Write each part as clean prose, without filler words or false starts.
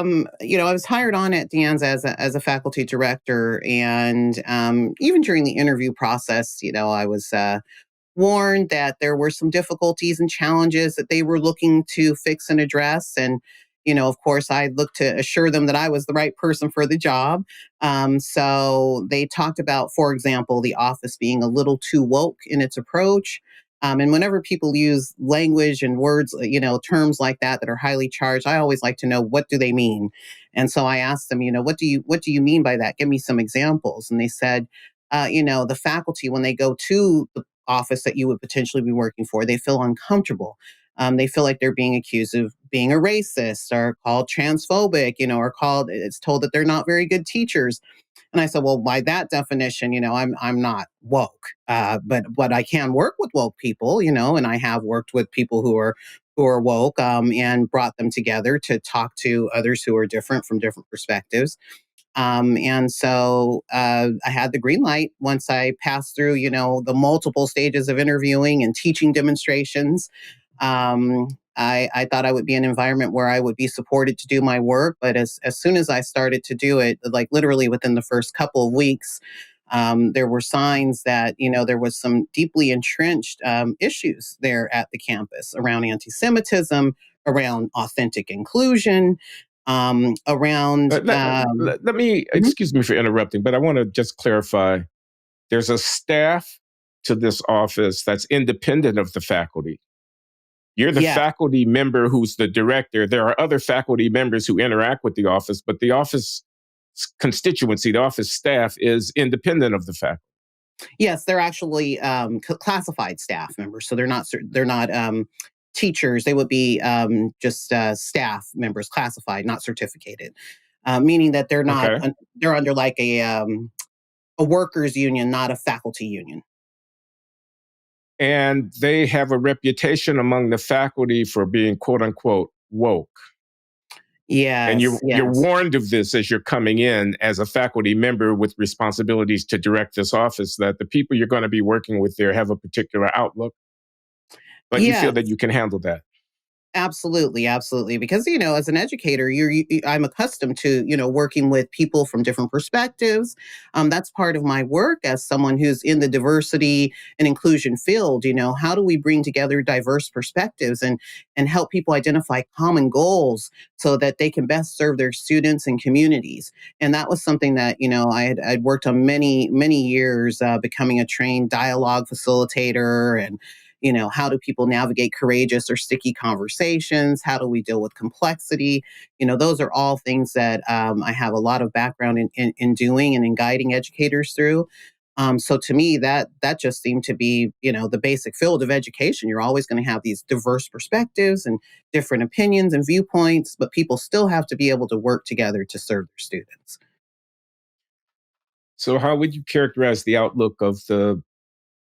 I was hired on at DeAnza as a faculty director, and even during the interview process, I was warned that there were some difficulties and challenges that they were looking to fix and address. And, of course, I looked to assure them that I was the right person for the job. So they talked about, for example, the office being a little too woke in its approach. And whenever people use language and words, terms like that are highly charged, I always like to know, what do they mean? And so I asked them, what do you mean by that? Give me some examples. And they said, the faculty, when they go to the office that you would potentially be working for, they feel uncomfortable. They feel like they're being accused of being a racist, or called transphobic, or it's told that they're not very good teachers. And I said, well, by that definition, I'm not woke, but I can work with woke people, and I have worked with people who are woke, and brought them together to talk to others who are different from different perspectives. And so I had the green light once I passed through, the multiple stages of interviewing and teaching demonstrations. I thought I would be in an environment where I would be supported to do my work. But as soon as I started to do it, like literally within the first couple of weeks, there were signs that, there was some deeply entrenched issues there at the campus around anti-Semitism, around authentic inclusion, around. Let me, Mhm. excuse me for interrupting, but I want to just clarify. There's a staff to this office that's independent of the faculty. You're the Yeah. faculty member who's the director. There are other faculty members who interact with the office, but the office constituency, the office staff, is independent of the faculty. Yes, they're actually classified staff members, so they're not teachers. They would be just staff members, classified, not certificated, meaning that they're not. Okay. They're under like a workers' union, not a faculty union. And they have a reputation among the faculty for being, quote unquote, woke. And Yes, you're yes. warned of this as you're coming in as a faculty member with responsibilities to direct this office, that the people you're going to be working with there have a particular outlook, but you feel Yes. that you can handle that. Absolutely, absolutely. Because as an educator, I'm accustomed to working with people from different perspectives. That's part of my work as someone who's in the diversity and inclusion field. How do we bring together diverse perspectives and help people identify common goals so that they can best serve their students and communities? And that was something that I'd worked on many years, becoming a trained dialogue facilitator. And how do people navigate courageous or sticky conversations? How do we deal with complexity? Those are all things that I have a lot of background in doing and in guiding educators through. So to me, that just seemed to be, the basic field of education. You're always going to have these diverse perspectives and different opinions and viewpoints, but people still have to be able to work together to serve their students. So, how would you characterize the outlook of the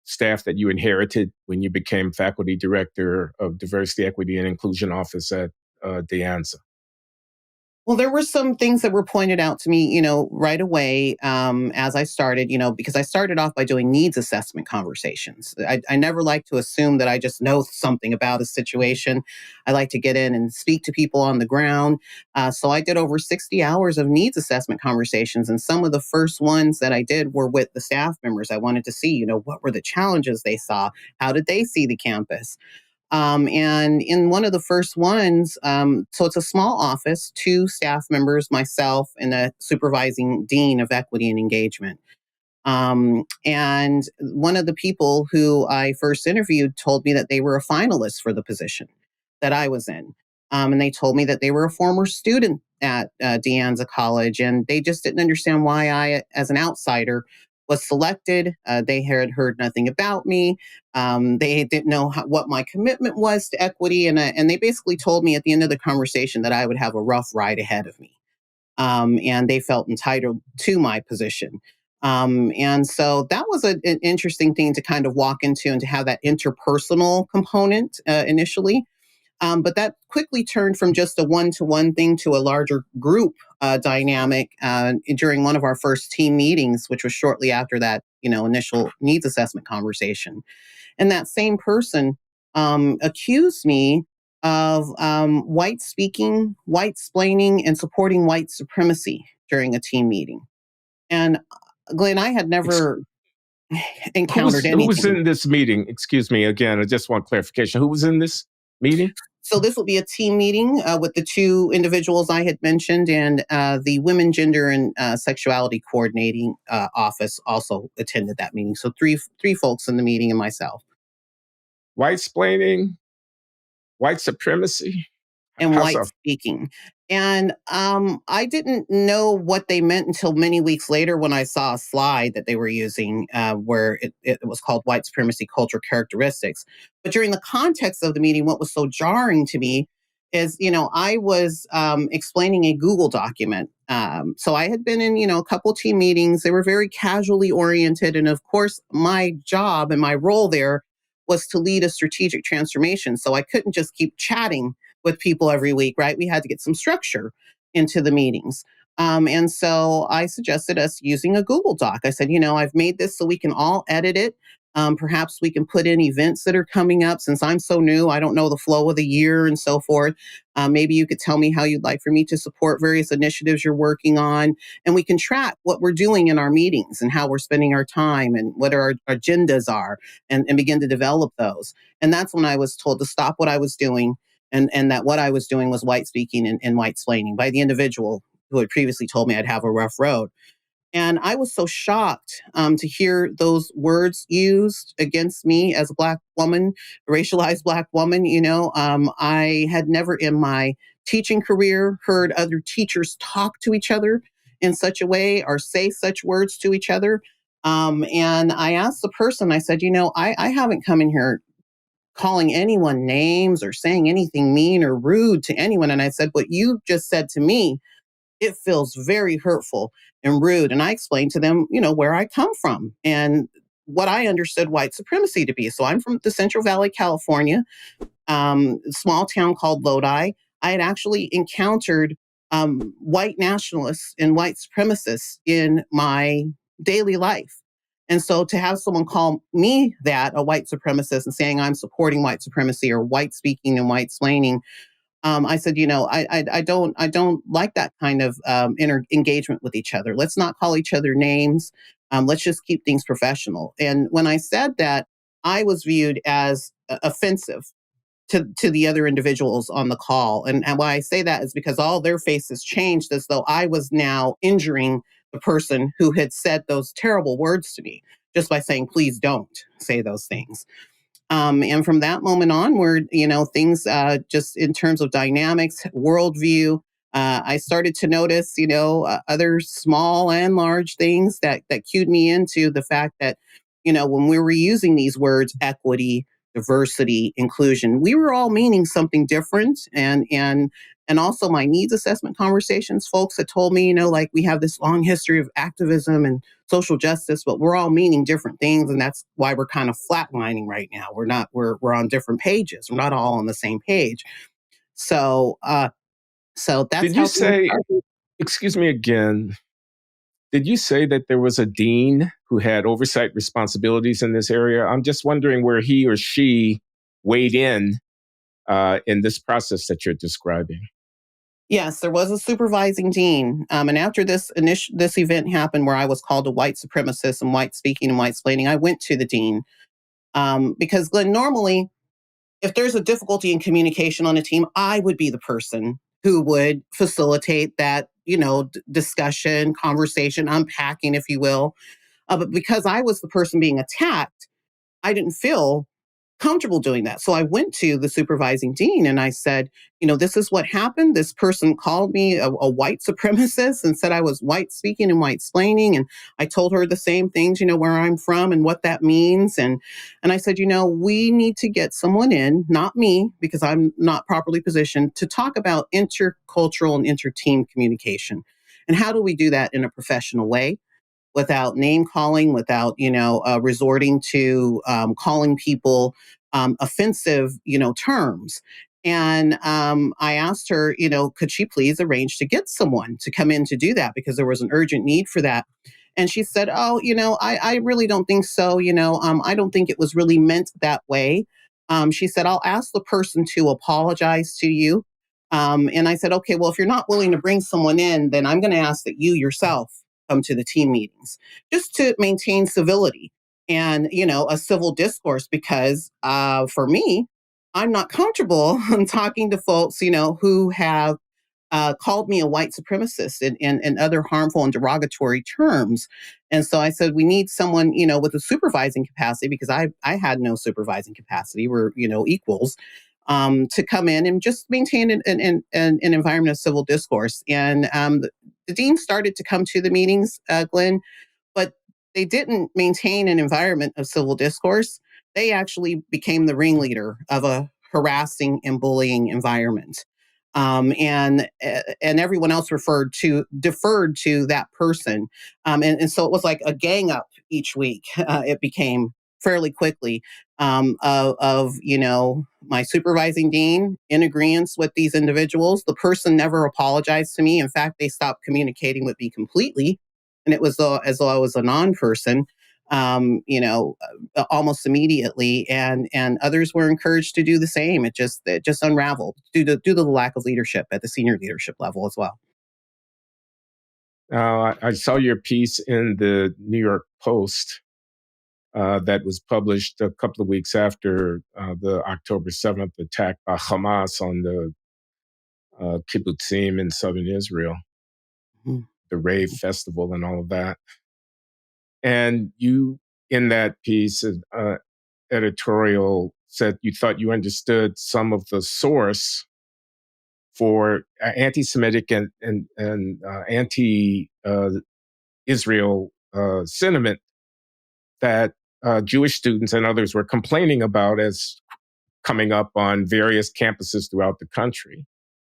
staff that you inherited when you became faculty director of diversity, equity, and inclusion office at DeAnza? Well, there were some things that were pointed out to me, right away, as I started, because I started off by doing needs assessment conversations. I never like to assume that I just know something about a situation. I like to get in and speak to people on the ground. So I did over 60 hours of needs assessment conversations. And some of the first ones that I did were with the staff members. I wanted to see, what were the challenges they saw? How did they see the campus? And in one of the first ones, so it's a small office, two staff members, myself, and a supervising dean of equity and engagement. And one of the people who I first interviewed told me that they were a finalist for the position that I was in. And they told me that they were a former student at DeAnza College, and they just didn't understand why I, as an outsider, was selected. They had heard nothing about me. They didn't know what my commitment was to equity, and they basically told me at the end of the conversation that I would have a rough ride ahead of me. And they felt entitled to my position. And so that was an interesting thing to kind of walk into and to have that interpersonal component initially. But that quickly turned from just a one-to-one thing to a larger group dynamic during one of our first team meetings, which was shortly after that, initial needs assessment conversation. And that same person accused me of white speaking, white splaining, and supporting white supremacy during a team meeting. And Glenn, I had Ex- never who encountered was anything. in this meeting? Excuse me again. I just want clarification. Who was in this meeting? So this will be a team meeting with the two individuals I had mentioned, and the Women, Gender, and Sexuality Coordinating Office also attended that meeting. So three folks in the meeting and myself. White splaining, white supremacy. And How's white that? speaking. And I didn't know what they meant until many weeks later when I saw a slide that they were using where it was called White Supremacy Culture Characteristics. But during the context of the meeting, what was so jarring to me is, I was explaining a Google document. So I had been in, a couple team meetings. They were very casually oriented. And of course, my job and my role there was to lead a strategic transformation. So I couldn't just keep chatting with people every week, right? We had to get some structure into the meetings. And so I suggested us using a Google Doc. I said, I've made this so we can all edit it. Perhaps we can put in events that are coming up. Since I'm so new, I don't know the flow of the year and so forth. Maybe you could tell me how you'd like for me to support various initiatives you're working on. And we can track what we're doing in our meetings and how we're spending our time and what our agendas are and begin to develop those. And that's when I was told to stop what I was doing and that what I was doing was white speaking and white splaining by the individual who had previously told me I'd have a rough road. And I was so shocked to hear those words used against me as a Black woman, a racialized Black woman. I had never in my teaching career heard other teachers talk to each other in such a way or say such words to each other. And I asked the person, I said, I haven't come in here calling anyone names or saying anything mean or rude to anyone. And I said, what you just said to me, it feels very hurtful and rude. And I explained to them, where I come from and what I understood white supremacy to be. So I'm from the Central Valley, California, small town called Lodi. I had actually encountered white nationalists and white supremacists in my daily life. And so to have someone call me that, a white supremacist, and saying I'm supporting white supremacy or white speaking and white splaining, I said, I don't like that kind of engagement with each other. Let's not call each other names. Let's just keep things professional. And when I said that, I was viewed as offensive to the other individuals on the call. And why I say that is because all their faces changed as though I was now injuring the person who had said those terrible words to me just by saying, please don't say those things. And from that moment onward, things just in terms of dynamics, worldview, I started to notice, other small and large things that cued me into the fact that, when we were using these words, equity, diversity, inclusion, we were all meaning something different. And also my needs assessment conversations, folks had told me, like we have this long history of activism and social justice, but we're all meaning different things. And that's why we're kind of flatlining right now. We're on different pages. We're not all on the same page. So, so that's Did you how things say, started. excuse me again, did you say that there was a dean who had oversight responsibilities in this area? I'm just wondering where he or she weighed in this process that you're describing. Yes, there was a supervising dean. And after this event happened where I was called a white supremacist and white speaking and white splaining, I went to the dean. Because Glenn, normally, if there's a difficulty in communication on a team, I would be the person who would facilitate that, discussion, conversation, unpacking, if you will. But because I was the person being attacked, I didn't feel comfortable doing that. So I went to the supervising dean and I said, this is what happened. This person called me a white supremacist and said I was white speaking and white splaining. And I told her the same things, where I'm from and what that means. And I said, we need to get someone in, not me, because I'm not properly positioned, to talk about intercultural and inter-team communication. And how do we do that in a professional way? Without name calling, without resorting to calling people offensive terms. And I asked her, could she please arrange to get someone to come in to do that because there was an urgent need for that. And she said, oh, I really don't think so. I don't think it was really meant that way. She said, I'll ask the person to apologize to you. And I said, okay, well, if you're not willing to bring someone in, then I'm going to ask that you yourself come to the team meetings just to maintain civility and, a civil discourse, because for me, I'm not comfortable talking to folks, who have called me a white supremacist and other harmful and derogatory terms. And so I said, we need someone, with a supervising capacity, because I had no supervising capacity. We're, equals, to come in and just maintain an environment of civil discourse. And the dean started to come to the meetings, Glenn, but they didn't maintain an environment of civil discourse. They actually became the ringleader of a harassing and bullying environment. And everyone else deferred to that person, and so it was like a gang up each week. It became fairly quickly, of my supervising dean in agreement with these individuals. The person never apologized to me. In fact, they stopped communicating with me completely, and it was as though I was a non-person. Almost immediately, and others were encouraged to do the same. It just unraveled due to the lack of leadership at the senior leadership level as well. I saw your piece in the New York Post that was published a couple of weeks after the October 7th attack by Hamas on the kibbutzim in southern Israel, the rave festival and all of that. And you, in that piece, editorial, said you thought you understood some of the source for anti-Semitic and anti-Israel sentiment that Jewish students and others were complaining about as coming up on various campuses throughout the country.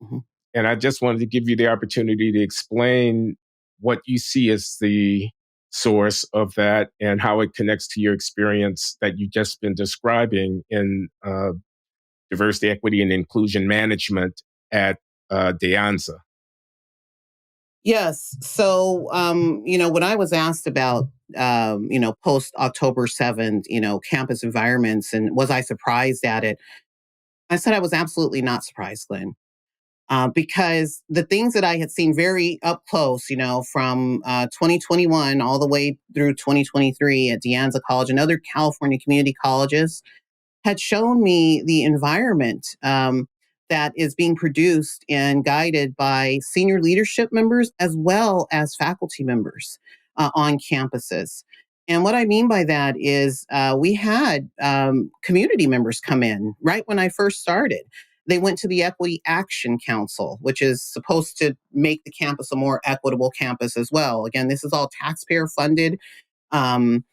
Mm-hmm. And I just wanted to give you the opportunity to explain what you see as the source of that and how it connects to your experience that you've just been describing in diversity, equity, and inclusion management at DeAnza. Yes. So, when I was asked about, post October 7th, campus environments, and was I surprised at it? I said I was absolutely not surprised, Glenn. Because the things that I had seen very up close, from 2021 all the way through 2023 at DeAnza College and other California community colleges, had shown me the environment, that is being produced and guided by senior leadership members as well as faculty members on campuses. And what I mean by that is we had community members come in right when I first started. They went to the Equity Action Council, which is supposed to make the campus a more equitable campus as well. Again, this is all taxpayer funded. Um,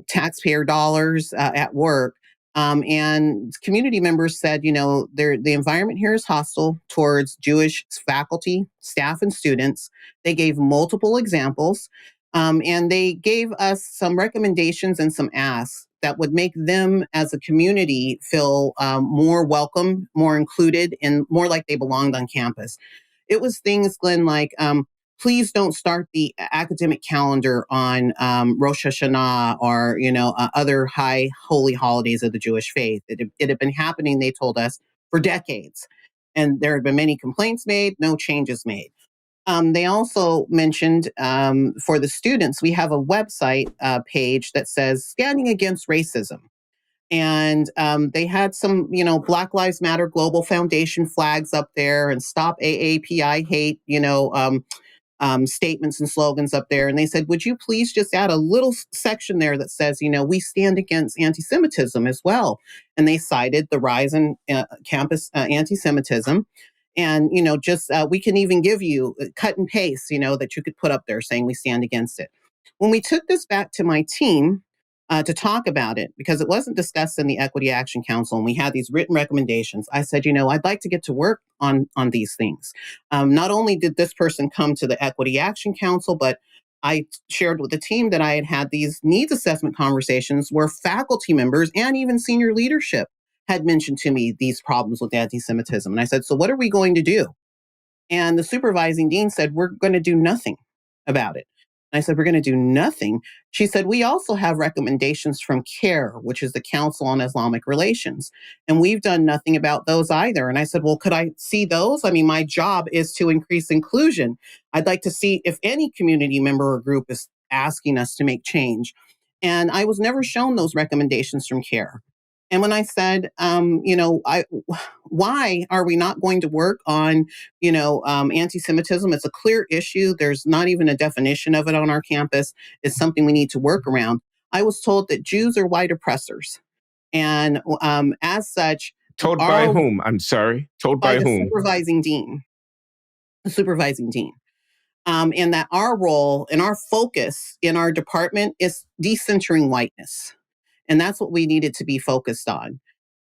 taxpayer dollars at work. And community members said, the environment here is hostile towards Jewish faculty, staff, and students. They gave multiple examples, and they gave us some recommendations and some asks that would make them as a community feel more welcome, more included, and more like they belonged on campus. It was things, Glenn, like please don't start the academic calendar on Rosh Hashanah or, other high holy holidays of the Jewish faith. It had been happening, they told us, for decades. And there had been many complaints made, no changes made. They also mentioned for the students, we have a website page that says Standing Against Racism. And they had some, Black Lives Matter Global Foundation flags up there and Stop AAPI Hate, statements and slogans up there. And they said, would you please just add a little section there that says, we stand against anti-Semitism as well. And they cited the rise in campus anti-Semitism. And, we can even give you cut and paste, that you could put up there saying we stand against it. When we took this back to my team, to talk about it, because it wasn't discussed in the Equity Action Council, and we had these written recommendations. I said, I'd like to get to work on these things. Not only did this person come to the Equity Action Council, but I shared with the team that I had had these needs assessment conversations where faculty members and even senior leadership had mentioned to me these problems with anti-Semitism. And I said, so what are we going to do? And the supervising dean said, we're going to do nothing about it. And I said, we're going to do nothing. She said, we also have recommendations from CARE, which is the Council on Islamic Relations. And we've done nothing about those either. And I said, well, could I see those? I mean, my job is to increase inclusion. I'd like to see if any community member or group is asking us to make change. And I was never shown those recommendations from CARE. And when I said, why are we not going to work on, anti-Semitism? It's a clear issue. There's not even a definition of it on our campus. It's something we need to work around. I was told that Jews are white oppressors. And as such, Told by whom? I'm sorry. Told by by the whom? supervising dean. The supervising dean. And that our role and our focus in our department is decentering whiteness. And that's what we needed to be focused on.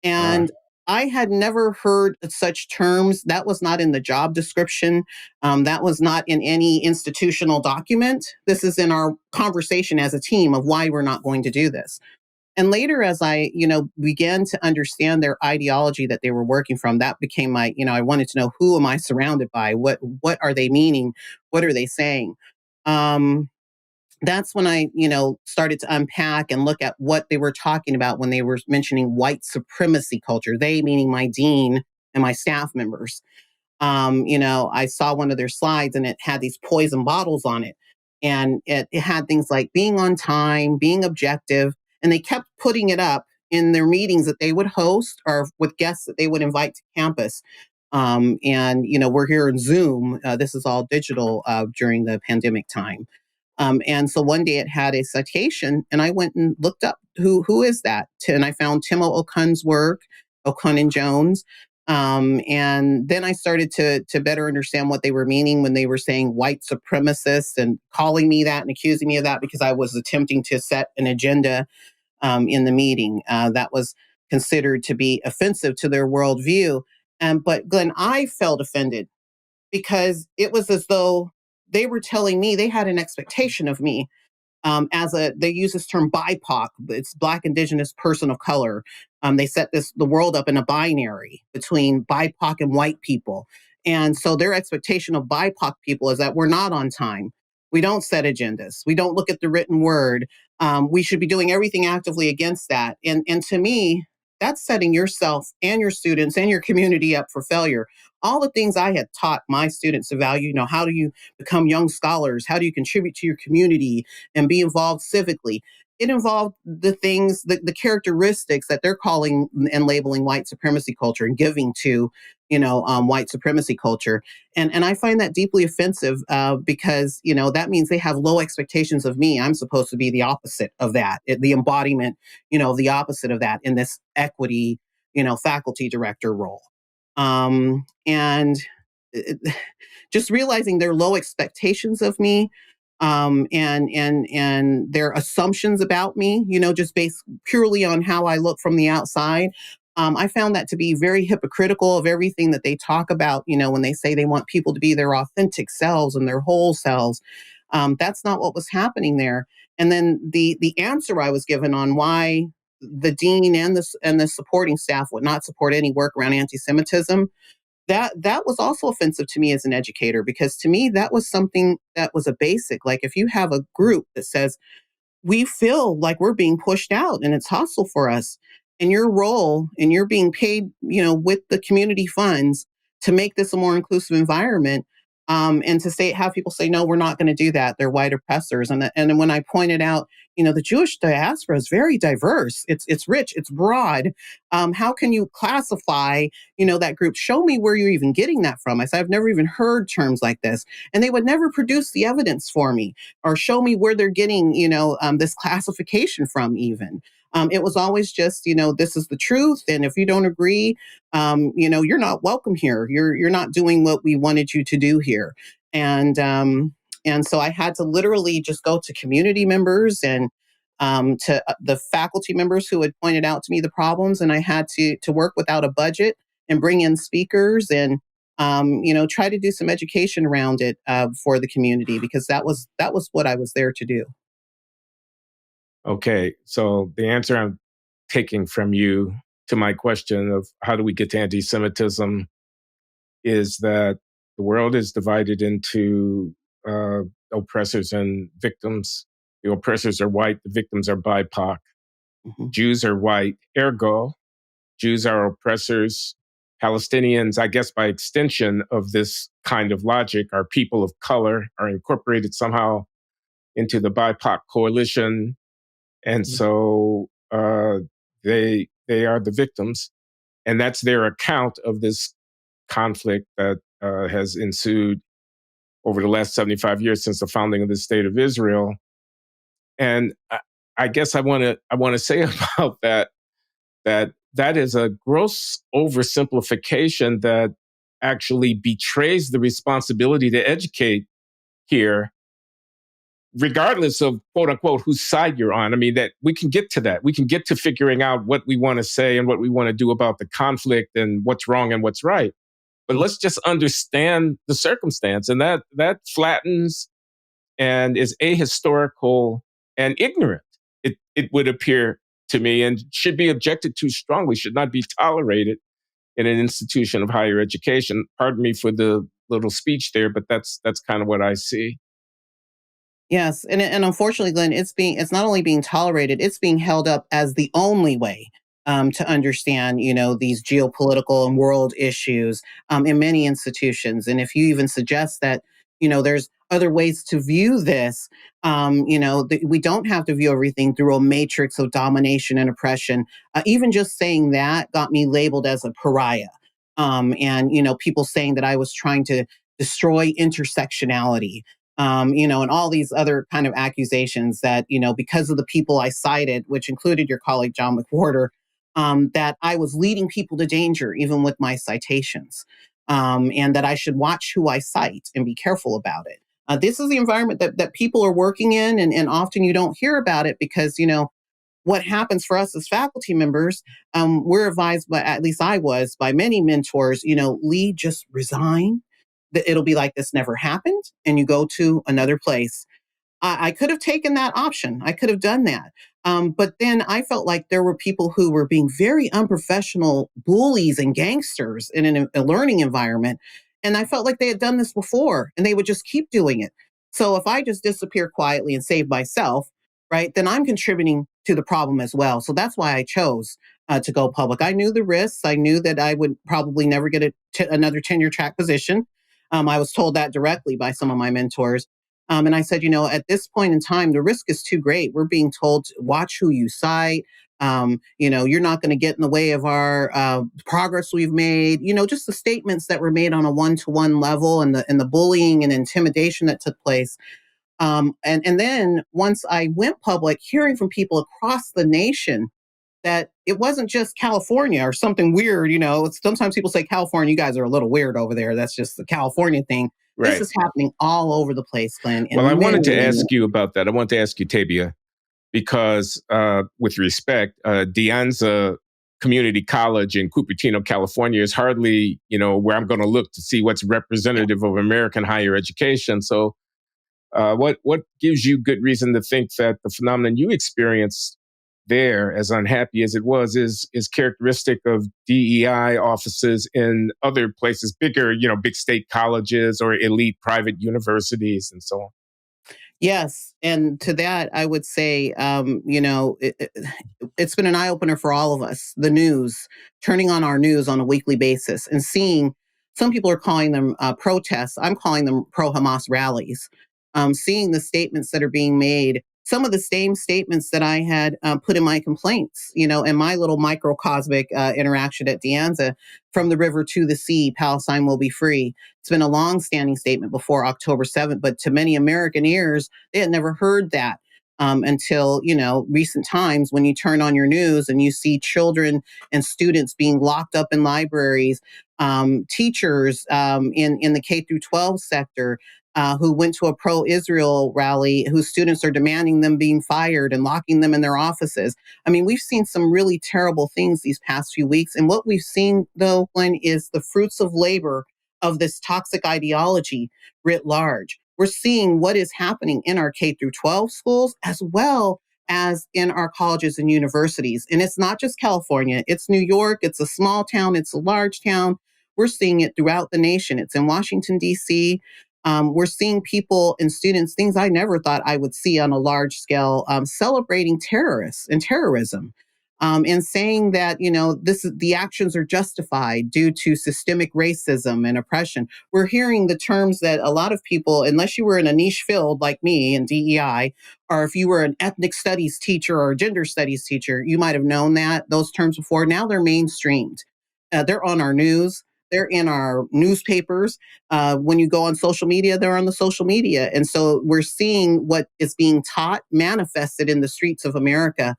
And I had never heard such terms. That was not in the job description. That was not in any institutional document. This is in our conversation as a team of why we're not going to do this. And later, as I, began to understand their ideology that they were working from, that became my, I wanted to know, who am I surrounded by? What are they meaning? What are they saying? That's when I, started to unpack and look at what they were talking about when they were mentioning white supremacy culture. They meaning my dean and my staff members. I saw one of their slides and it had these poison bottles on it. And it had things like being on time, being objective. And they kept putting it up in their meetings that they would host or with guests that they would invite to campus. We're here in Zoom. This is all digital during the pandemic time. And so one day it had a citation, and I went and looked up who is that? And I found Timo Okun's work, Okun and Jones. And then I started to better understand what they were meaning when they were saying white supremacists and calling me that and accusing me of that because I was attempting to set an agenda in the meeting that was considered to be offensive to their worldview. But Glenn, I felt offended because it was as though they were telling me they had an expectation of me they use this term BIPOC. It's Black, Indigenous, Person of Color. They set the world up in a binary between BIPOC and white people. And so their expectation of BIPOC people is that we're not on time. We don't set agendas. We don't look at the written word. We should be doing everything actively against that. And to me, that's setting yourself and your students and your community up for failure. All the things I had taught my students to value, how do you become young scholars? How do you contribute to your community and be involved civically? It involved the things, the characteristics that they're calling and labeling white supremacy culture and giving to, white supremacy culture. And I find that deeply offensive because, that means they have low expectations of me. I'm supposed to be the opposite of that, the embodiment, the opposite of that in this equity, faculty director role. And just realizing their low expectations of me, and their assumptions about me, just based purely on how I look from the outside. I found that to be very hypocritical of everything that they talk about, when they say they want people to be their authentic selves and their whole selves. That's not what was happening there. And then the answer I was given on why the dean and the supporting staff would not support any work around anti-Semitism, that was also offensive to me as an educator, because to me that was something that was a basic. Like, if you have a group that says we feel like we're being pushed out and it's hostile for us, and your role and you're being paid, with the community funds to make this a more inclusive environment, and to have people say, no, we're not going to do that. They're white oppressors. And when I pointed out, the Jewish diaspora is very diverse. It's rich. It's broad. How can you classify, that group? Show me where you're even getting that from. I said, I've never even heard terms like this. And they would never produce the evidence for me or show me where they're getting, this classification from even. It was always just, this is the truth. And if you don't agree, you're not welcome here. You're not doing what we wanted you to do here. And so I had to literally just go to community members and to the faculty members who had pointed out to me the problems. And I had to work without a budget and bring in speakers and, try to do some education around it for the community, because that was what I was there to do. Okay, so the answer I'm taking from you to my question of how do we get to anti-Semitism is that the world is divided into oppressors and victims. The oppressors are white, the victims are BIPOC. Mhm. Jews are white, ergo, Jews are oppressors. Palestinians, I guess by extension of this kind of logic, are people of color, are incorporated somehow into the BIPOC coalition. And so they are the victims. And that's their account of this conflict that has ensued over the last 75 years since the founding of the State of Israel. And I guess I want to say about that is a gross oversimplification that actually betrays the responsibility to educate here, regardless of quote unquote whose side you're on. I mean, that we can get to that. We can get to figuring out what we want to say and what we want to do about the conflict and what's wrong and what's right. But let's just understand the circumstance, and that flattens and is ahistorical and ignorant. It would appear to me, and should be objected to strongly, should not be tolerated in an institution of higher education. Pardon me for the little speech there, but that's kind of what I see. Yes, and unfortunately, Glenn, it's not only being tolerated, it's being held up as the only way to understand, these geopolitical and world issues in many institutions. And if you even suggest that, there's other ways to view this, we don't have to view everything through a matrix of domination and oppression. Even just saying that got me labeled as a pariah. And people saying that I was trying to destroy intersectionality, and all these other kind of accusations that, because of the people I cited, which included your colleague, John McWhorter, that I was leading people to danger, even with my citations, and that I should watch who I cite and be careful about it. This is the environment that people are working in, and often you don't hear about it because, what happens for us as faculty members, we're advised, by, at least I was, by many mentors, Lee, just resign. It'll be like this never happened, and you go to another place. I could have taken that option. I could have done that. But then I felt like there were people who were being very unprofessional bullies and gangsters in a learning environment. And I felt like they had done this before and they would just keep doing it. So if I just disappear quietly and save myself, right, then I'm contributing to the problem as well. So that's why I chose to go public. I knew the risks. I knew that I would probably never get another tenure track position. I was told that directly by some of my mentors. And I said, at this point in time, the risk is too great. We're being told to watch who you cite. You're not going to get in the way of our progress we've made. Just the statements that were made on a one-to-one level, and the bullying and intimidation that took place. And then once I went public, hearing from people across the nation that it wasn't just California or something weird. Sometimes people say, California, you guys are a little weird over there. That's just the California thing. Right. This is happening all over the place, Glenn. Well, I wanted to ask you about that. I wanted to ask you, Tabia, because with respect, DeAnza College in Cupertino, California is hardly, where I'm going to look to see what's representative of American higher education. So what gives you good reason to think that the phenomenon you experienced there, as unhappy as it was, is characteristic of DEI offices in other places, bigger, big state colleges or elite private universities and so on? Yes. And to that, I would say, it's been an eye opener for all of us. The news, turning on our news on a weekly basis and seeing, some people are calling them protests. I'm calling them pro-Hamas rallies. Seeing the statements that are being made, some of the same statements that I had put in my complaints, in my little microcosmic interaction at DeAnza, from the river to the sea, Palestine will be free. It's been a long-standing statement before October 7th, but to many American ears, they had never heard that until, recent times, when you turn on your news and you see children and students being locked up in libraries, teachers in the K through 12 sector, who went to a pro-Israel rally, whose students are demanding them being fired and locking them in their offices. I mean, we've seen some really terrible things these past few weeks. And what we've seen, though, Glenn, is the fruits of labor of this toxic ideology writ large. We're seeing what is happening in our K through 12 schools, as well as in our colleges and universities. And it's not just California, it's New York, it's a small town, it's a large town. We're seeing it throughout the nation. It's in Washington, D.C., We're seeing people and students, things I never thought I would see on a large scale, celebrating terrorists and terrorism. And saying that, the actions are justified due to systemic racism and oppression. We're hearing the terms that a lot of people, unless you were in a niche field like me in DEI, or if you were an ethnic studies teacher or a gender studies teacher, you might have known those terms before. Now they're mainstreamed. They're on our news. They're in our newspapers. When you go on social media, they're on the social media. And so we're seeing what is being taught manifested in the streets of America.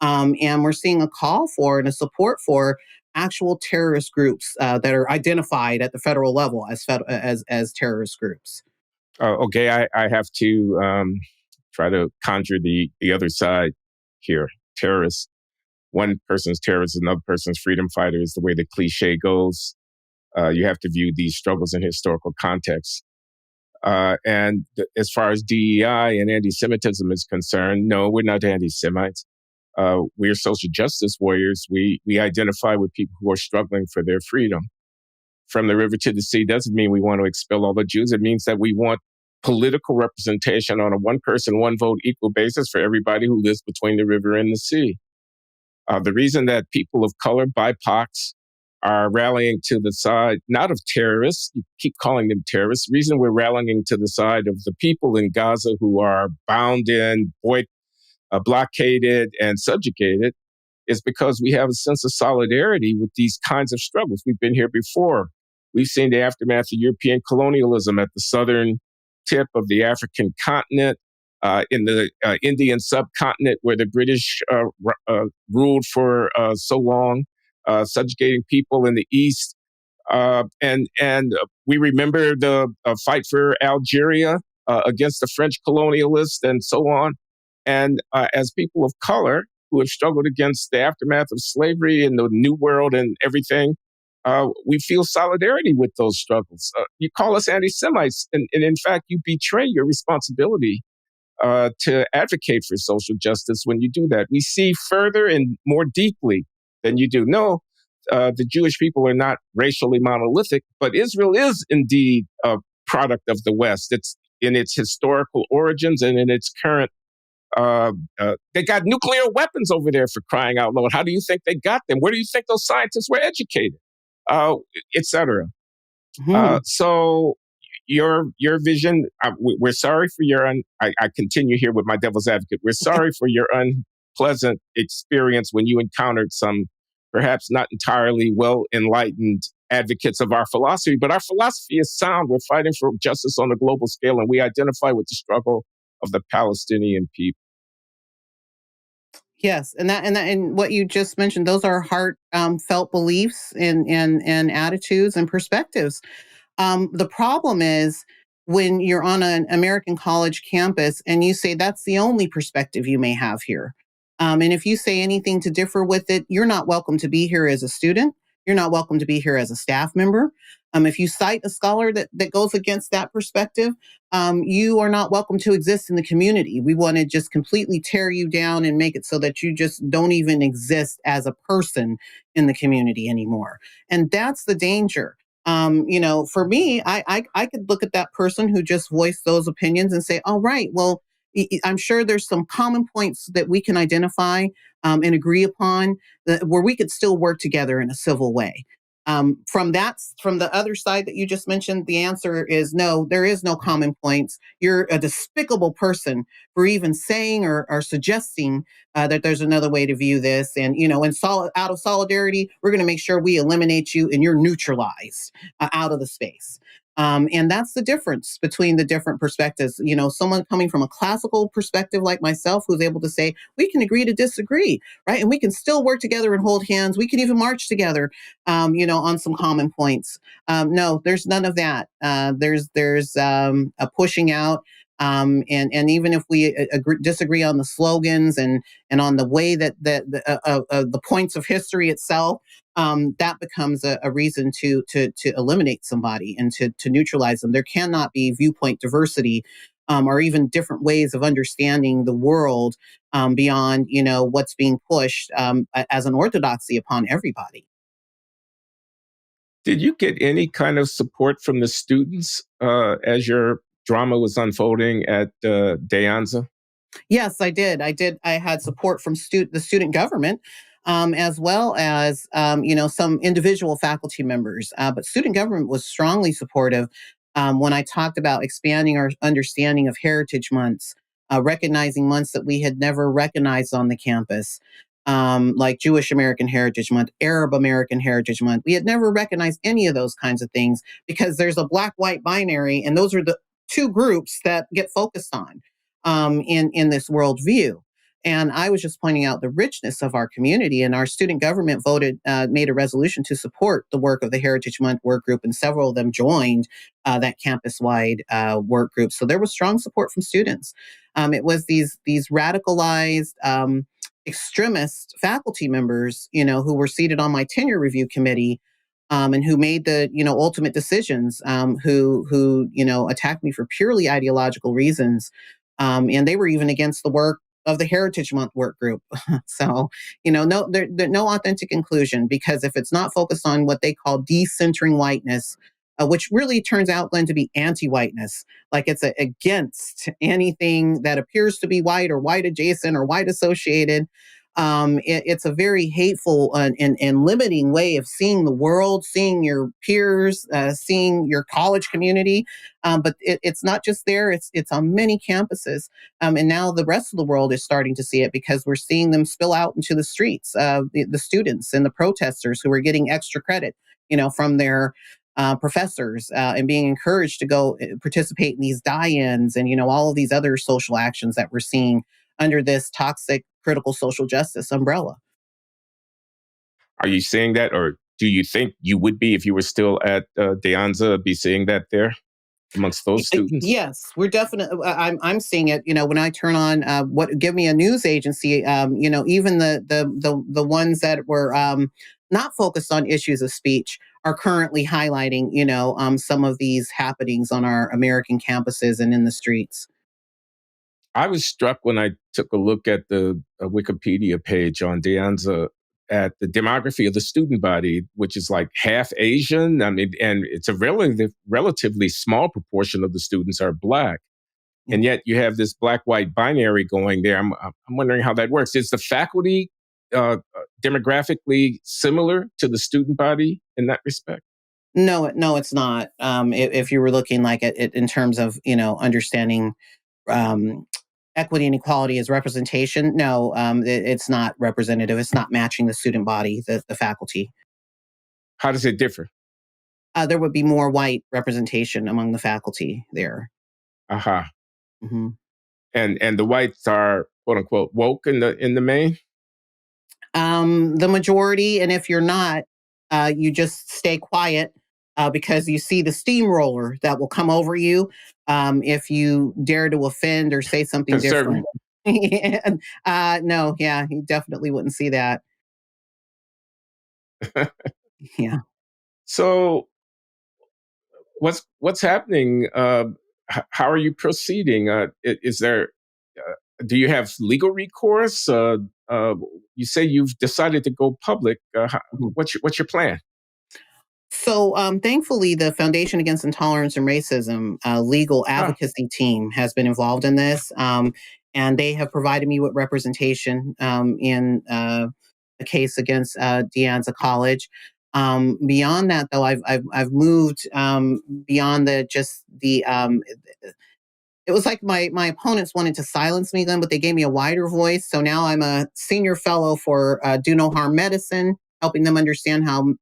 And we're seeing a call for and a support for actual terrorist groups that are identified at the federal level as terrorist groups. Okay, I have to try to conjure the other side here. Terrorists. One person's terrorist, another person's freedom fighter is the way the cliche goes. You have to view these struggles in historical context. And as far as DEI and anti-Semitism is concerned, no, we're not anti-Semites. We're social justice warriors. We identify with people who are struggling for their freedom. From the river to the sea doesn't mean we want to expel all the Jews. It means that we want political representation on a one person, one vote equal basis for everybody who lives between the river and the sea. The reason that people of color, BIPOCs, are rallying to the side, not of terrorists, you keep calling them terrorists, the reason we're rallying to the side of the people in Gaza who are bound in, blockaded, and subjugated is because we have a sense of solidarity with these kinds of struggles. We've been here before. We've seen the aftermath of European colonialism at the southern tip of the African continent, in the Indian subcontinent where the British ruled for so long, subjugating people in the East. And we remember the fight for Algeria against the French colonialists and so on. And as people of color who have struggled against the aftermath of slavery in the New World and everything, we feel solidarity with those struggles. You call us anti-Semites, and in fact, you betray your responsibility to advocate for social justice when you do that. We see further and more deeply than you do. No, the Jewish people are not racially monolithic, but Israel is indeed a product of the West. It's in its historical origins and in its current. They got nuclear weapons over there, for crying out loud. How do you think they got them? Where do you think those scientists were educated? Et cetera. So your vision, we're sorry for your, I continue here with my devil's advocate. We're sorry for your unpleasant experience when you encountered some perhaps not entirely well-enlightened advocates of our philosophy, but our philosophy is sound. We're fighting for justice on a global scale, and we identify with the struggle of the Palestinian people. Yes, and what you just mentioned, those are heart felt beliefs and attitudes and perspectives. The problem is when you're on an American college campus and you say that's the only perspective you may have here. And if you say anything to differ with it, you're not welcome to be here as a student. You're not welcome to be here as a staff member. If you cite a scholar that goes against that perspective, you are not welcome to exist in the community. We want to just completely tear you down and make it so that you just don't even exist as a person in the community anymore. And that's the danger. For me, I could look at that person who just voiced those opinions and say, all right, well, I'm sure there's some common points that we can identify and agree upon where we could still work together in a civil way. From the other side that you just mentioned, the answer is no, there is no common points. You're a despicable person for even saying or suggesting that there's another way to view this. And, out of solidarity, we're going to make sure we eliminate you and you're neutralized out of the space. And that's the difference between the different perspectives. Someone coming from a classical perspective like myself who's able to say, we can agree to disagree, right? And we can still work together and hold hands. We can even march together, on some common points. No, there's none of that. There's a pushing out. And even if we disagree on the slogans and on the way that the points of history itself, that becomes a reason to eliminate somebody and to neutralize them. There cannot be viewpoint diversity or even different ways of understanding the world beyond what's being pushed as an orthodoxy upon everybody. Did you get any kind of support from the students as your drama was unfolding at DeAnza? Yes, I did. I had support from the student government, as well as some individual faculty members. But student government was strongly supportive when I talked about expanding our understanding of heritage months, recognizing months that we had never recognized on the campus. Like Jewish American Heritage Month, Arab American Heritage Month. We had never recognized any of those kinds of things because there's a black white binary, and those are the two groups that get focused on in this worldview. And I was just pointing out the richness of our community, and our student government made a resolution to support the work of the Heritage Month work group, and several of them joined that campus-wide work group. So there was strong support from students. It was these radicalized extremist faculty members, who were seated on my tenure review committee, and who made the ultimate decisions, who attacked me for purely ideological reasons, and they were even against the work of the Heritage Month work group. So, no authentic inclusion, because if it's not focused on what they call decentering whiteness, which really turns out, Glenn, to be anti-whiteness, like it's against anything that appears to be white or white adjacent or white associated. It's a very hateful and limiting way of seeing the world, seeing your peers, seeing your college community. But it's not just there; it's on many campuses, and now the rest of the world is starting to see it because we're seeing them spill out into the streets. The students and the protesters who are getting extra credit, from their professors, and being encouraged to go participate in these die-ins and all of these other social actions that we're seeing under this toxic critical social justice umbrella. Are you seeing that, or do you think you would be if you were still at DeAnza, be seeing that there amongst those students? Yes, we're definitely. I'm seeing it. When I turn on give me a news agency. Even the ones that were not focused on issues of speech are currently highlighting some of these happenings on our American campuses and in the streets. I was struck when I took a look at the Wikipedia page on DeAnza at the demography of the student body, which is like half Asian. I mean, and it's a relatively small proportion of the students are Black. Yeah. And yet you have this Black-white binary going there. I'm wondering how that works. Is the faculty demographically similar to the student body in that respect? No, it's not. If you were looking like at it in terms of understanding um, equity and equality as representation, no, it's not representative. It's not matching the student body, the faculty. How does it differ? There would be more white representation among the faculty there. Aha. Hmm. And the whites are quote unquote woke in the main. The majority, and if you're not, you just stay quiet because you see the steamroller that will come over you if you dare to offend or say something different. Conservative. And, no, yeah, you definitely wouldn't see that. Yeah. So what's happening? How are you proceeding? Is there? Do you have legal recourse? You say you've decided to go public. Mhm. What's your plan? So, thankfully, the Foundation Against Intolerance and Racism legal Ah, advocacy team has been involved in this, and they have provided me with representation in a case against DeAnza College. Beyond that, though, I've moved beyond the just the it was like my opponents wanted to silence me then, but they gave me a wider voice. So now I'm a senior fellow for Do No Harm Medicine, helping them understand how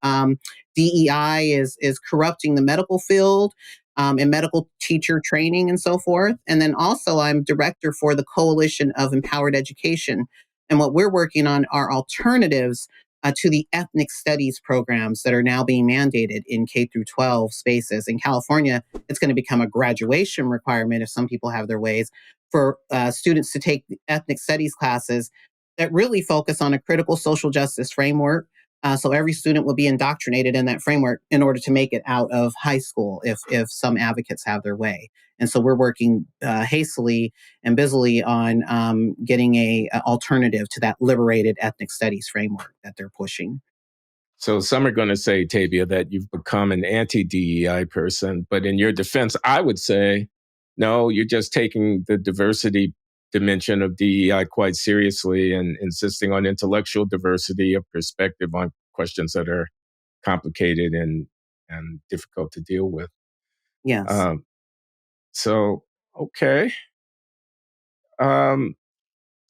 DEI is corrupting the medical field, and medical teacher training and so forth. And then also I'm director for the Coalition of Empowered Education. And what we're working on are alternatives to the ethnic studies programs that are now being mandated in K through 12 spaces. In California, it's going to become a graduation requirement if some people have their ways for students to take ethnic studies classes that really focus on a critical social justice framework. So every student will be indoctrinated in that framework in order to make it out of high school if some advocates have their way. And so we're working hastily and busily on getting a alternative to that liberated ethnic studies framework that they're pushing. So some are going to say, Tabia, that you've become an anti-DEI person. But in your defense, I would say, no, you're just taking the diversity dimension of DEI quite seriously and insisting on intellectual diversity of perspective on questions that are complicated and difficult to deal with. Yes. So, okay.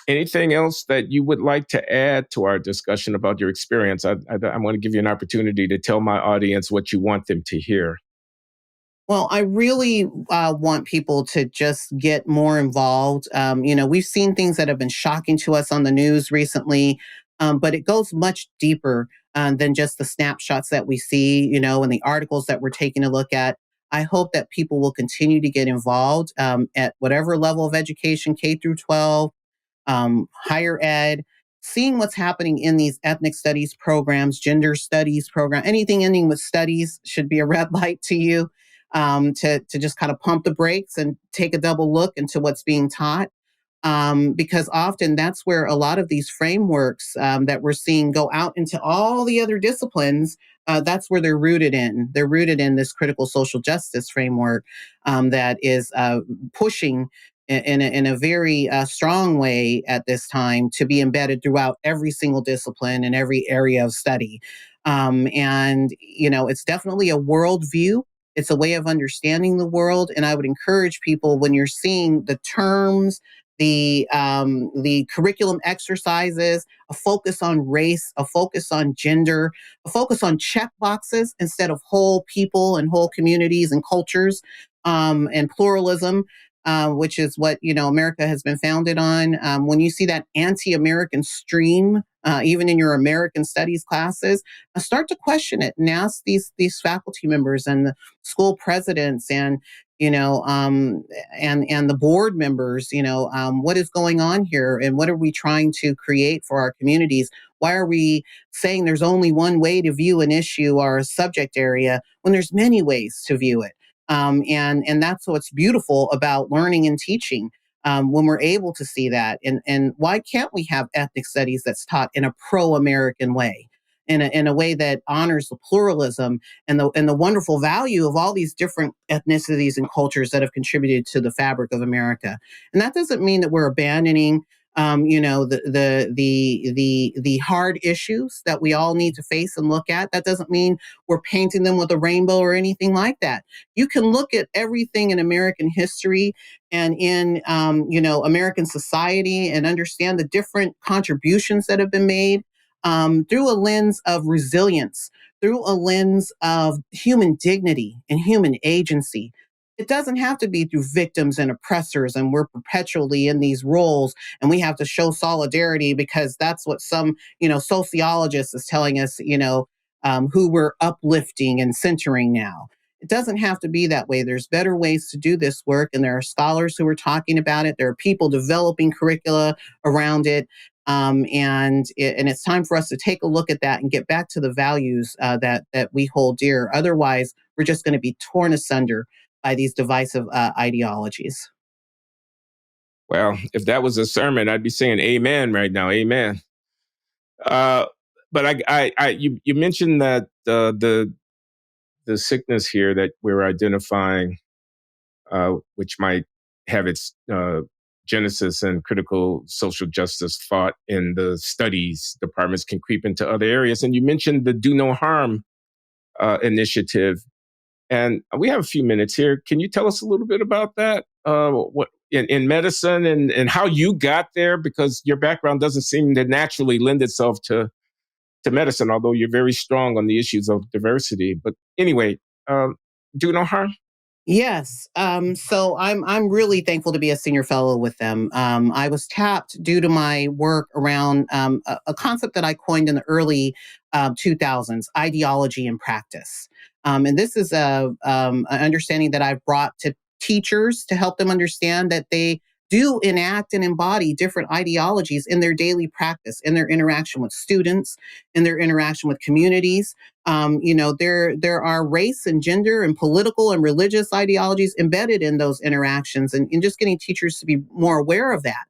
Anything else that you would like to add to our discussion about your experience? I want to give you an opportunity to tell my audience what you want them to hear. Well, I really want people to just get more involved. We've seen things that have been shocking to us on the news recently, but it goes much deeper than just the snapshots that we see, and the articles that we're taking a look at. I hope that people will continue to get involved at whatever level of education, K through 12, higher ed, seeing what's happening in these ethnic studies programs, gender studies program, anything ending with studies should be a red light to you, to just kind of pump the brakes and take a double look into what's being taught. Because often that's where a lot of these frameworks that we're seeing go out into all the other disciplines. That's where they're rooted in. They're rooted in this critical social justice framework that is pushing in a very strong way at this time to be embedded throughout every single discipline and every area of study. It's definitely a worldview. It's a way of understanding the world. And I would encourage people, when you're seeing the terms, the curriculum exercises, a focus on race, a focus on gender, a focus on check boxes instead of whole people and whole communities and cultures, and pluralism, which is what America has been founded on. When you see that anti-American stream, even in your American studies classes, start to question it and ask these faculty members and the school presidents and and the board members, what is going on here and what are we trying to create for our communities? Why are we saying there's only one way to view an issue or a subject area when there's many ways to view it? And that's what's beautiful about learning and teaching. When we're able to see that, and why can't we have ethnic studies that's taught in a pro-American way? In a way that honors the pluralism and the wonderful value of all these different ethnicities and cultures that have contributed to the fabric of America. And that doesn't mean that we're abandoning the hard issues that we all need to face and look at. That doesn't mean we're painting them with a rainbow or anything like that. You can look at everything in American history and in American society and understand the different contributions that have been made, through a lens of resilience, through a lens of human dignity and human agency. It doesn't have to be through victims and oppressors, and we're perpetually in these roles, and we have to show solidarity because that's what some, sociologist is telling us, who we're uplifting and centering now. It doesn't have to be that way. There's better ways to do this work, and there are scholars who are talking about it. There are people developing curricula around it. And it's time for us to take a look at that and get back to the values that we hold dear. Otherwise, we're just going to be torn asunder by these divisive ideologies. Well, if that was a sermon, I'd be saying amen right now. Amen. But you mentioned that the sickness here that we're identifying, which might have its genesis in critical social justice thought in the studies departments, can creep into other areas. And you mentioned the Do No Harm initiative. And we have a few minutes here. Can you tell us a little bit about that? What in medicine and how you got there? Because your background doesn't seem to naturally lend itself to medicine, although you're very strong on the issues of diversity. But anyway, Do No Harm. Yes. So I'm really thankful to be a senior fellow with them. I was tapped due to my work around a concept that I coined in the early 2000s, ideology and practice. And this is an understanding that I've brought to teachers to help them understand that they do enact and embody different ideologies in their daily practice, in their interaction with students, in their interaction with communities. There are race and gender and political and religious ideologies embedded in those interactions, and just getting teachers to be more aware of that.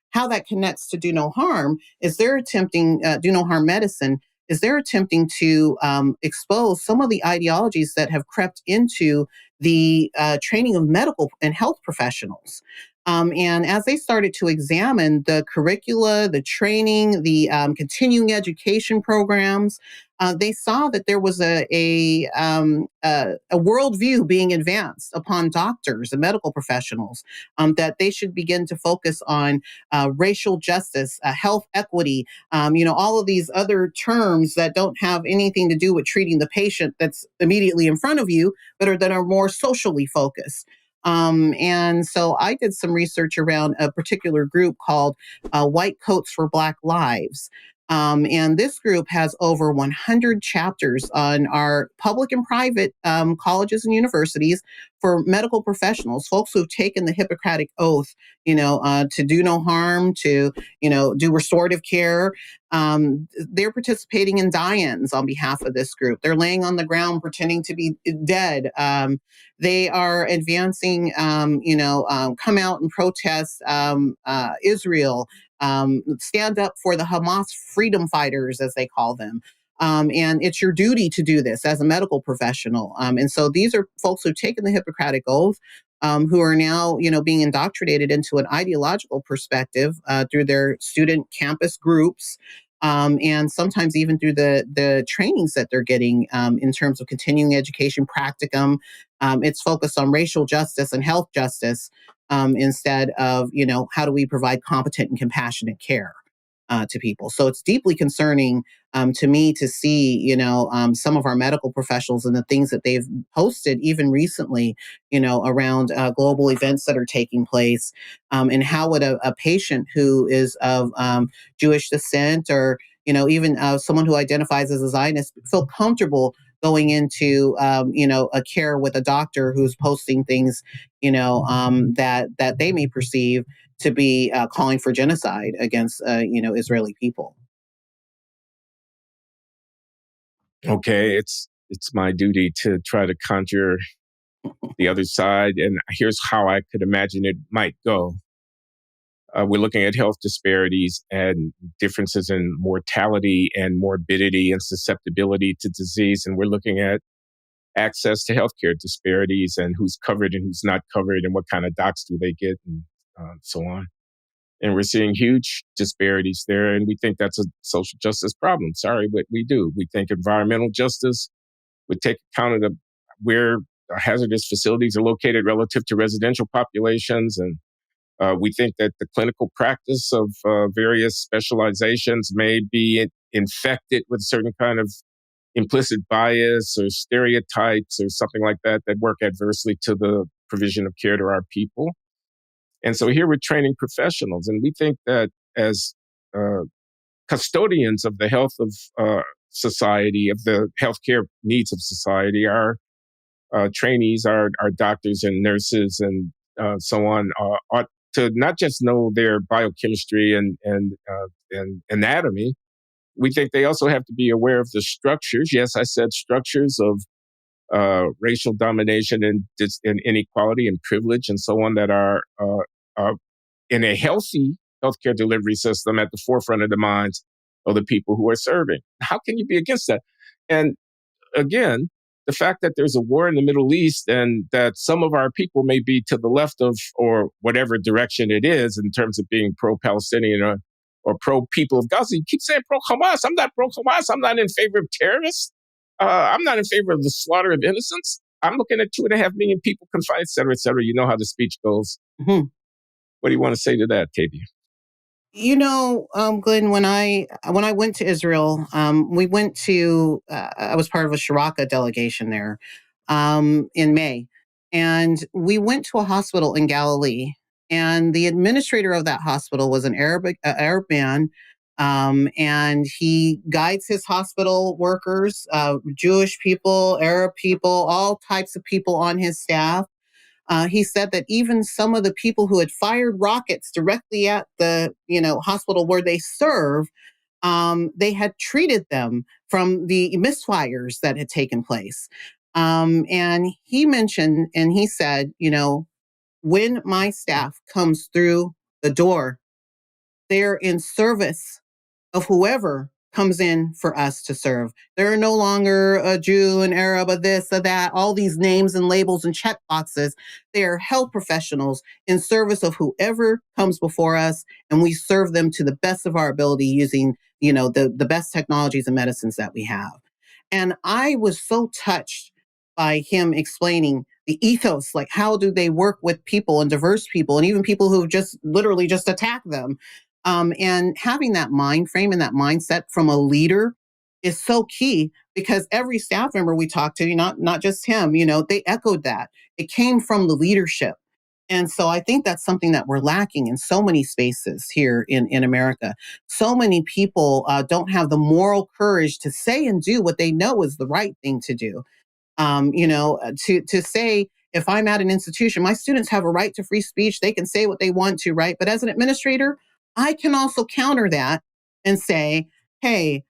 How that connects to Do No Harm is they're attempting Do No Harm medicine is they're attempting to expose some of the ideologies that have crept into the training of medical and health professionals. And as they started to examine the curricula, the training, the continuing education programs, they saw that there was a worldview being advanced upon doctors and medical professionals, that they should begin to focus on racial justice, health equity, all of these other terms that don't have anything to do with treating the patient that's immediately in front of you, but that are more socially focused. And so I did some research around a particular group called White Coats for Black Lives. And this group has over 100 chapters on our public and private colleges and universities for medical professionals, folks who've taken the Hippocratic Oath, to do no harm, to, do restorative care. They're participating in die-ins on behalf of this group. They're laying on the ground pretending to be dead. They are advancing, come out and protest Israel, stand up for the Hamas freedom fighters, as they call them. And it's your duty to do this as a medical professional. And so these are folks who've taken the Hippocratic Oath, who are now, being indoctrinated into an ideological perspective through their student campus groups, and sometimes even through the trainings that they're getting in terms of continuing education practicum. It's focused on racial justice and health justice, instead of, how do we provide competent and compassionate care to people. So it's deeply concerning to me to see, some of our medical professionals and the things that they've posted even recently, around global events that are taking place, and how would a patient who is of Jewish descent, or, even someone who identifies as a Zionist, feel comfortable going into, a care with a doctor who's posting things, that they may perceive to be calling for genocide against, Israeli people. Okay, it's my duty to try to conjure the other side, and here's how I could imagine it might go. We're looking at health disparities and differences in mortality and morbidity and susceptibility to disease, and we're looking at access to healthcare disparities and who's covered and who's not covered and what kind of docs do they get, and so on. And we're seeing huge disparities there, and we think that's a social justice problem. Sorry, but we do. We think environmental justice would take account of where hazardous facilities are located relative to residential populations, and we think that the clinical practice of various specializations may be infected with certain kind of implicit bias or stereotypes or something like that that work adversely to the provision of care to our people. And so here we're training professionals, and we think that as custodians of the health of society, of the healthcare needs of society, our trainees, our doctors and nurses and so on, ought to not just know their biochemistry and anatomy. We think they also have to be aware of the structures. Yes, I said structures of racial domination and inequality and privilege and so on that are in a healthy healthcare delivery system at the forefront of the minds of the people who are serving. How can you be against that? And again, the fact that there's a war in the Middle East and that some of our people may be to the left of, or whatever direction it is in terms of being pro-Palestinian or pro-people of Gaza. You keep saying pro-Hamas. I'm not pro-Hamas. I'm not in favor of terrorists. I'm not in favor of the slaughter of innocents. I'm looking at 2.5 million people confined, et cetera, et cetera. You know how the speech goes. Mm-hmm. What do you want to say to that, Tabia? Glenn, when I went to Israel, we went to, I was part of a Sharaka delegation there in May. And we went to a hospital in Galilee. And the administrator of that hospital was an Arab man. And he guides his hospital workers, Jewish people, Arab people, all types of people on his staff. He said that even some of the people who had fired rockets directly at the, hospital where they serve, they had treated them from the misfires that had taken place. And he mentioned, and he said, when my staff comes through the door, they're in service of whoever comes in for us to serve. There are no longer a Jew, an Arab, a this, a that, all these names and labels and check boxes. They are health professionals in service of whoever comes before us, and we serve them to the best of our ability using, the best technologies and medicines that we have. And I was so touched by him explaining the ethos, like how do they work with people and diverse people and even people who just literally just attack them. And having that mind frame and that mindset from a leader is so key because every staff member we talked to, not just him, they echoed that. It came from the leadership. And so I think that's something that we're lacking in so many spaces here in America. So many people don't have the moral courage to say and do what they know is the right thing to do. To say, if I'm at an institution, my students have a right to free speech. They can say what they want to, right? But as an administrator, I can also counter that and say, hey,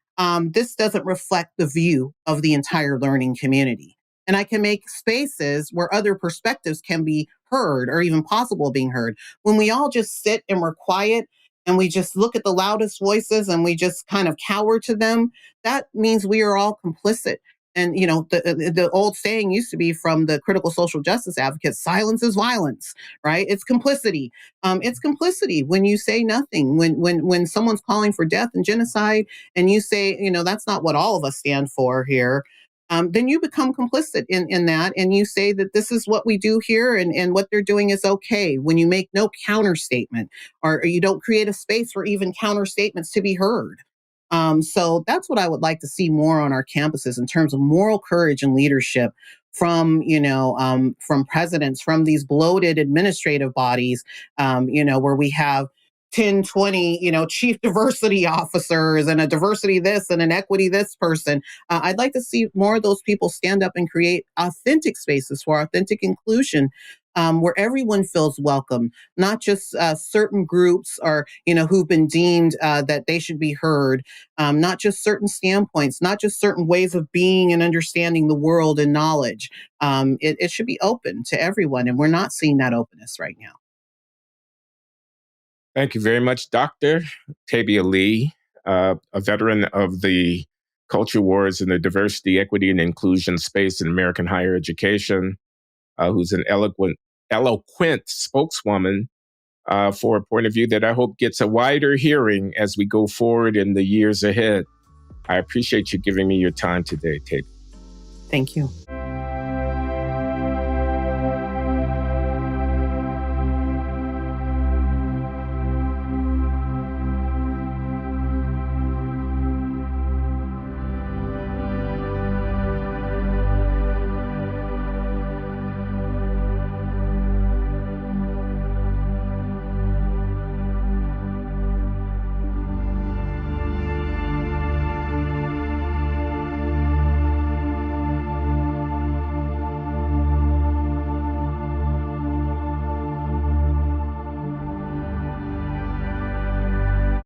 this doesn't reflect the view of the entire learning community. And I can make spaces where other perspectives can be heard or even possible being heard. When we all just sit and we're quiet and we just look at the loudest voices and we just kind of cower to them, that means we are all complicit. And the old saying used to be from the critical social justice advocates: silence is violence, right? It's complicity. It's complicity when you say nothing. When someone's calling for death and genocide, and you say, that's not what all of us stand for here. Then you become complicit in that, and you say that this is what we do here, and what they're doing is okay. When you make no counter statement, or you don't create a space for even counter statements to be heard. So that's what I would like to see more on our campuses in terms of moral courage and leadership from presidents, from these bloated administrative bodies, where we have 10, 20, chief diversity officers and a diversity this and an equity this person. I'd like to see more of those people stand up and create authentic spaces for authentic inclusion, where everyone feels welcome, not just certain groups or, who've been deemed that they should be heard, not just certain standpoints, not just certain ways of being and understanding the world and knowledge. It should be open to everyone, and we're not seeing that openness right now. Thank you very much, Dr. Tabia Lee, a veteran of the culture wars in the diversity, equity, and inclusion space in American higher education, who's an eloquent spokeswoman for a point of view that I hope gets a wider hearing as we go forward in the years ahead. I appreciate you giving me your time today, Tabia. Thank you.